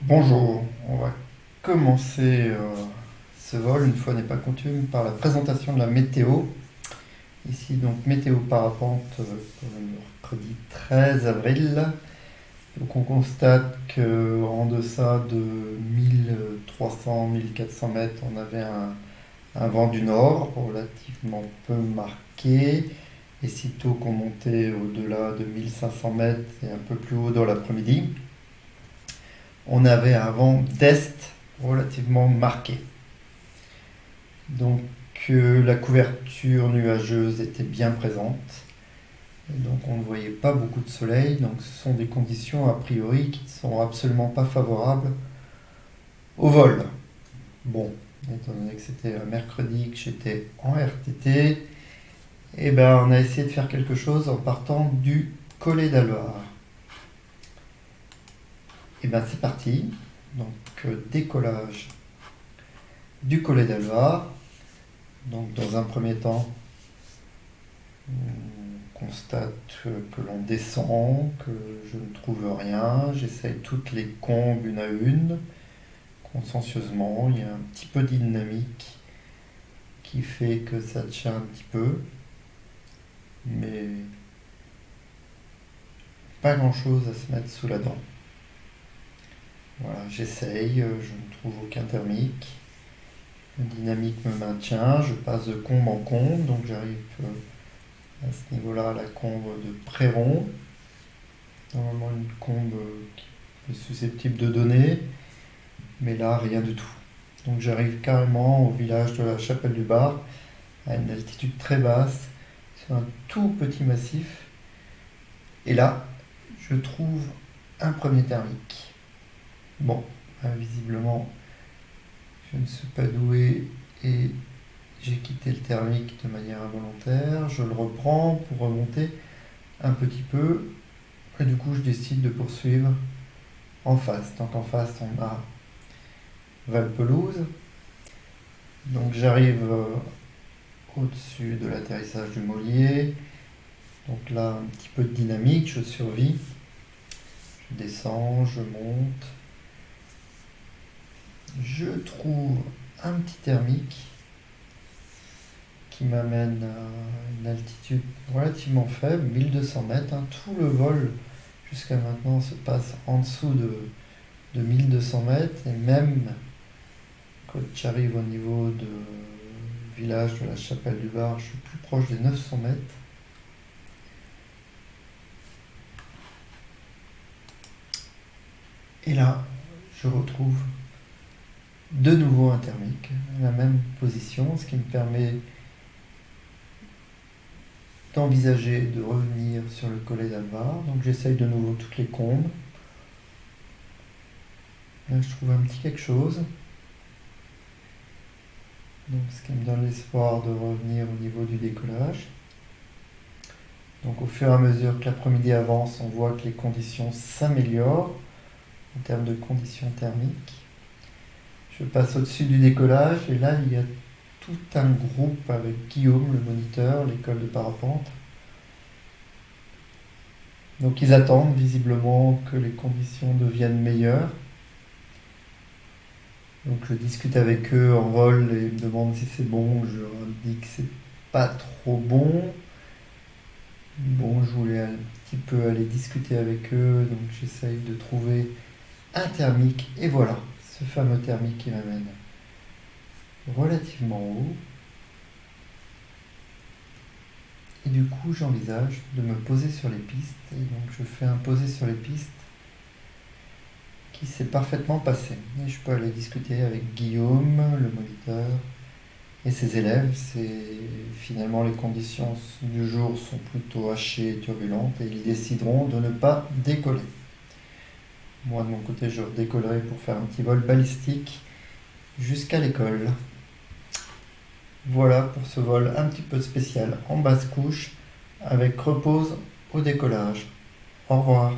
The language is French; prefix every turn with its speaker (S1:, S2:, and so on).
S1: Bonjour, on va commencer ce vol, une fois n'est pas coutume, par la présentation de la météo. Ici donc météo parapente pour le mercredi 13 avril. Donc on constate qu'en deçà de 1300-1400 mètres, on avait un vent du nord relativement peu marqué. Et sitôt qu'on montait au-delà de 1500 mètres et un peu plus haut dans l'après-midi, on avait un vent d'est relativement marqué. Donc la couverture nuageuse était bien présente. Et donc on ne voyait pas beaucoup de soleil. Donc ce sont des conditions a priori qui ne sont absolument pas favorables au vol. Bon, étant donné que c'était un mercredi, que j'étais en RTT, eh ben on a essayé de faire quelque chose en partant du Collet d'Alvar. Et ben c'est parti. Donc décollage du Collet d'Alvar. Donc dans un premier temps, on constate que l'on descend, que je ne trouve rien. J'essaye toutes les combes une à une, consciencieusement. Il y a un petit peu de dynamique qui fait que ça tient un petit peu, mais pas grand-chose à se mettre sous la dent. Voilà, j'essaye, je ne trouve aucun thermique. La dynamique me maintient, je passe de combe en combe, donc j'arrive à ce niveau-là à la combe de Préron. Normalement une combe qui est susceptible de donner, mais là rien du tout. Donc j'arrive carrément au village de la Chapelle du Bar, à une altitude très basse, sur un tout petit massif. Et là, je trouve un premier thermique. Bon, visiblement, je ne suis pas doué et j'ai quitté le thermique de manière involontaire. Je le reprends pour remonter un petit peu. Et du coup, je décide de poursuivre en face. Donc en face, on a Valpelouse. Donc j'arrive au-dessus de l'atterrissage du Mollier. Donc là, un petit peu de dynamique, je survis. Je descends, je monte. Je trouve un petit thermique qui m'amène à une altitude relativement faible, 1200 mètres. Tout le vol jusqu'à maintenant se passe en dessous de 1200 mètres. Et même quand j'arrive au niveau du village de la Chapelle du Bar, je suis plus proche des 900 mètres. Et là, je retrouve de nouveau un thermique, la même position, ce qui me permet d'envisager de revenir sur le Collet d'Alvar. Donc j'essaye de nouveau toutes les combes. Là, je trouve un petit quelque chose. Donc, ce qui me donne l'espoir de revenir au niveau du décollage. Donc au fur et à mesure que l'après-midi avance, on voit que les conditions s'améliorent en termes de conditions thermiques. Je passe au-dessus du décollage et là il y a tout un groupe avec Guillaume, le moniteur, l'école de parapente. Donc ils attendent visiblement que les conditions deviennent meilleures. Donc je discute avec eux en vol et ils me demandent si c'est bon. Je leur dis que c'est pas trop bon. Bon, je voulais un petit peu aller discuter avec eux, donc j'essaye de trouver un thermique et voilà, ce fameux thermique qui m'amène relativement haut. Et du coup, j'envisage de me poser sur les pistes. Et donc, je fais un poser sur les pistes qui s'est parfaitement passé. Et je peux aller discuter avec Guillaume, le moniteur, et ses élèves. Finalement, les conditions du jour sont plutôt hachées et turbulentes et ils décideront de ne pas décoller. Moi, de mon côté, je redécollerai pour faire un petit vol balistique jusqu'à l'école. Voilà pour ce vol un petit peu spécial en basse couche avec repose au décollage. Au revoir.